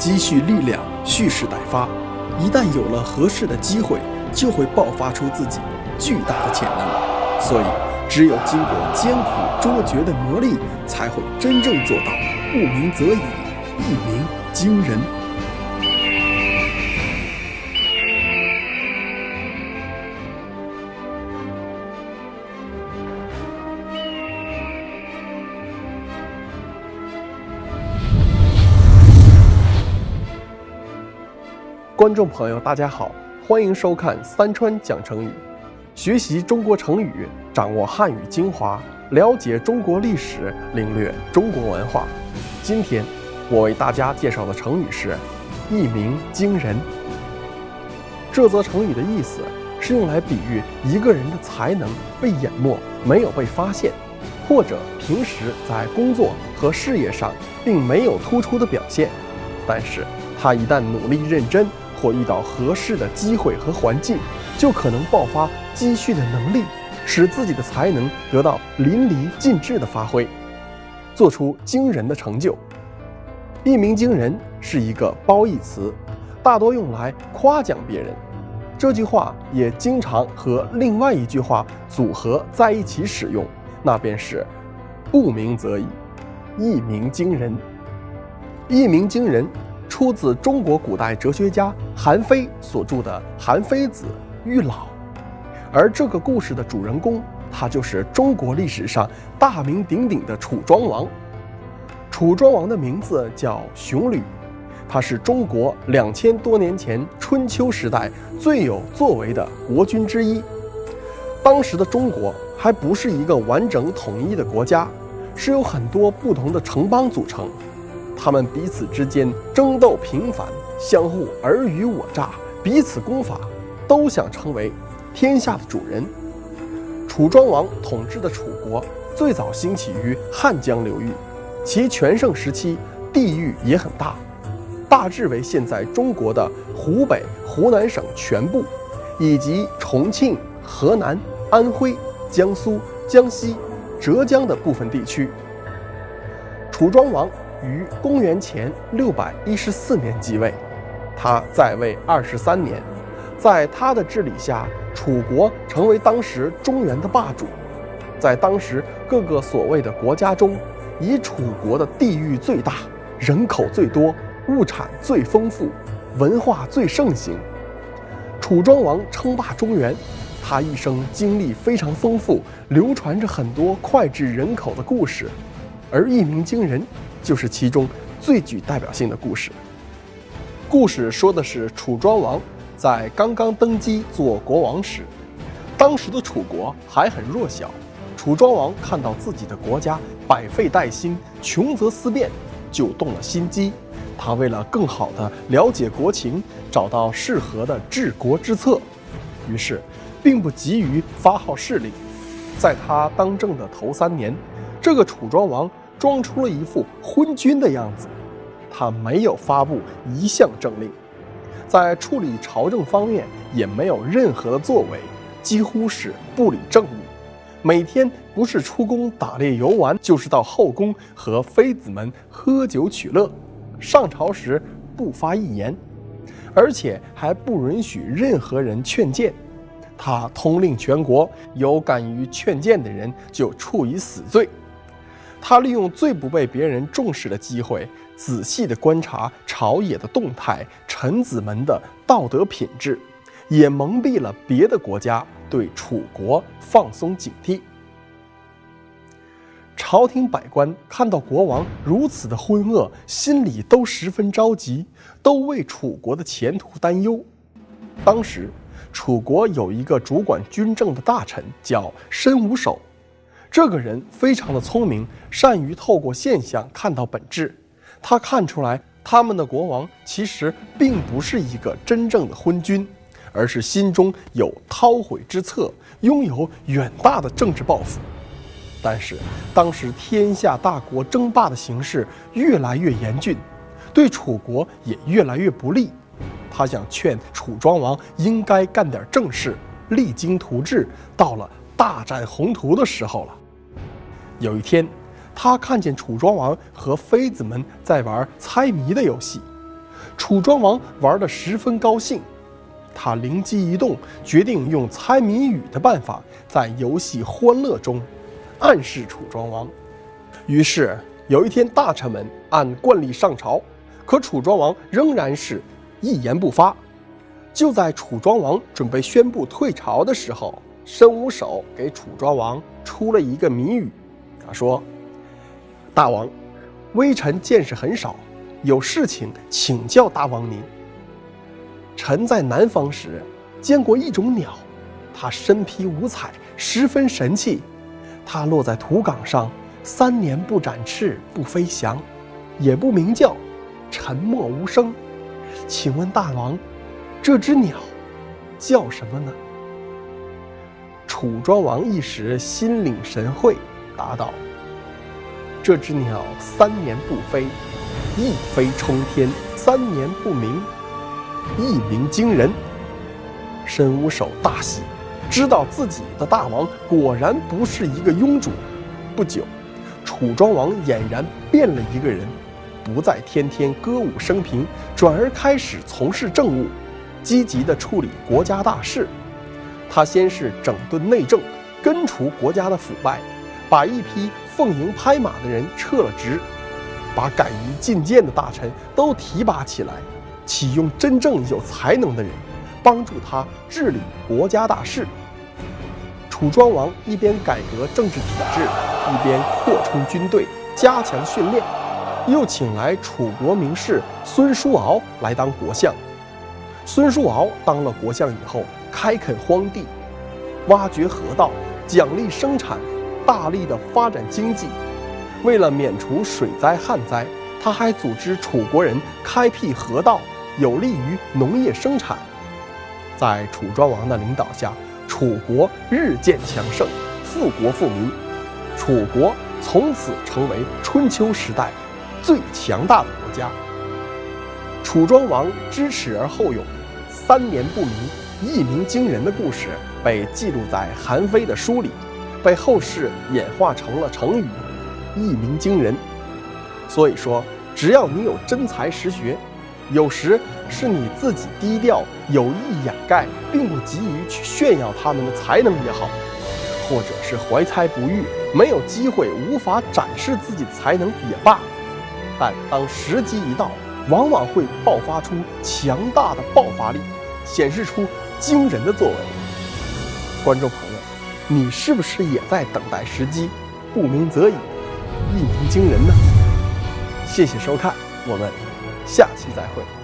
积蓄力量，蓄势待发。一旦有了合适的机会，就会爆发出自己巨大的潜能。所以，只有经过艰苦卓绝的磨砺，才会真正做到不鸣则已，一鸣惊人。观众朋友，大家好，欢迎收看三川讲成语，学习中国成语，掌握汉语精华，了解中国历史，领略中国文化。今天我为大家介绍的成语是一鸣惊人。这则成语的意思是用来比喻一个人的才能被淹没，没有被发现，或者平时在工作和事业上并没有突出的表现，但是他一旦努力认真，或遇到合适的机会和环境，就可能爆发积蓄的能力，使自己的才能得到淋漓尽致的发挥，做出惊人的成就。一鸣惊人是一个褒义词，大多用来夸奖别人。这句话也经常和另外一句话组合在一起使用，那便是不鸣则已，一鸣惊人。一鸣惊人出自中国古代哲学家韩非所著的《韩非子·喻老》，而这个故事的主人公，他就是中国历史上大名鼎鼎的楚庄王。楚庄王的名字叫熊吕，他是中国2000多年前春秋时代最有作为的国君之一。当时的中国还不是一个完整统一的国家，是由很多不同的城邦组成。他们彼此之间争斗频繁，相互尔虞我诈，彼此攻伐，都想成为天下的主人。楚庄王统治的楚国最早兴起于汉江流域，其全盛时期地域也很大，大致为现在中国的湖北、湖南省全部，以及重庆、河南、安徽、江苏、江西、浙江的部分地区。楚庄王于公元前614年即位，他在位23年，在他的治理下，楚国成为当时中原的霸主。在当时各个所谓的国家中，以楚国的地域最大，人口最多，物产最丰富，文化最盛行。楚庄王称霸中原，他一生经历非常丰富，流传着很多脍炙人口的故事，而一鸣惊人就是其中最具代表性的故事。故事说的是楚庄王在刚刚登基做国王时，当时的楚国还很弱小。楚庄王看到自己的国家百废待兴，穷则思变，就动了心机。他为了更好地了解国情，找到适合的治国之策，于是并不急于发号施令。在他当政的头3年，这个楚庄王装出了一副昏君的样子，他没有发布一项政令，在处理朝政方面也没有任何的作为，几乎是不理政务。每天不是出宫打猎游玩，就是到后宫和妃子们喝酒取乐，上朝时不发一言，而且还不允许任何人劝谏。他通令全国，有敢于劝谏的人就处以死罪。他利用最不被别人重视的机会，仔细地观察朝野的动态，臣子们的道德品质，也蒙蔽了别的国家对楚国放松警惕。朝廷百官看到国王如此的昏恶，心里都十分着急，都为楚国的前途担忧。当时楚国有一个主管军政的大臣叫申无守，这个人非常的聪明，善于透过现象看到本质。他看出来他们的国王其实并不是一个真正的昏君，而是心中有韬晦之策，拥有远大的政治抱负。但是当时天下大国争霸的形势越来越严峻，对楚国也越来越不利。他想劝楚庄王应该干点正事，励精图治，到了大展宏图的时候了。有一天，他看见楚庄王和妃子们在玩猜谜的游戏，楚庄王玩得十分高兴，他灵机一动，决定用猜谜语的办法，在游戏欢乐中暗示楚庄王。于是有一天，大臣们按惯例上朝，可楚庄王仍然是一言不发。就在楚庄王准备宣布退朝的时候，申无守给楚庄王出了一个谜语。他说：“大王，微臣见识很少，有事情请教大王您。臣在南方时见过一种鸟，它身披五彩，十分神气。它落在土岗上，3年不展翅，不飞翔，也不鸣叫，沉默无声。请问大王，这只鸟叫什么呢？”楚庄王一时心领神会，答道：“这只鸟3年不飞，一飞冲天；3年不鸣，一鸣惊人。”申无守大喜，知道自己的大王果然不是一个庸主。不久，楚庄王俨然变了一个人，不再天天歌舞升平，转而开始从事政务，积极地处理国家大事。他先是整顿内政，根除国家的腐败，把一批奉迎拍马的人撤了职，把敢于进谏的大臣都提拔起来，启用真正有才能的人，帮助他治理国家大事。楚庄王一边改革政治体制，一边扩充军队，加强训练，又请来楚国名士孙叔敖来当国相。孙叔敖当了国相以后，开垦荒地，挖掘河道，奖励生产，大力的发展经济。为了免除水灾旱灾，他还组织楚国人开辟河道，有利于农业生产。在楚庄王的领导下，楚国日渐强盛，富国富民，楚国从此成为春秋时代最强大的国家。楚庄王知耻而后勇，3年不鸣，一鸣惊人的故事被记录在韩非的书里，被后世演化成了成语“一鸣惊人”。所以说，只要你有真才实学，有时是你自己低调，有意掩盖，并不急于去炫耀他们的才能也好，或者是怀才不遇，没有机会，无法展示自己的才能也罢，但当时机一到，往往会爆发出强大的爆发力，显示出惊人的作为。观众朋友，你是不是也在等待时机，不鸣则已，一鸣惊人呢？谢谢收看，我们下期再会。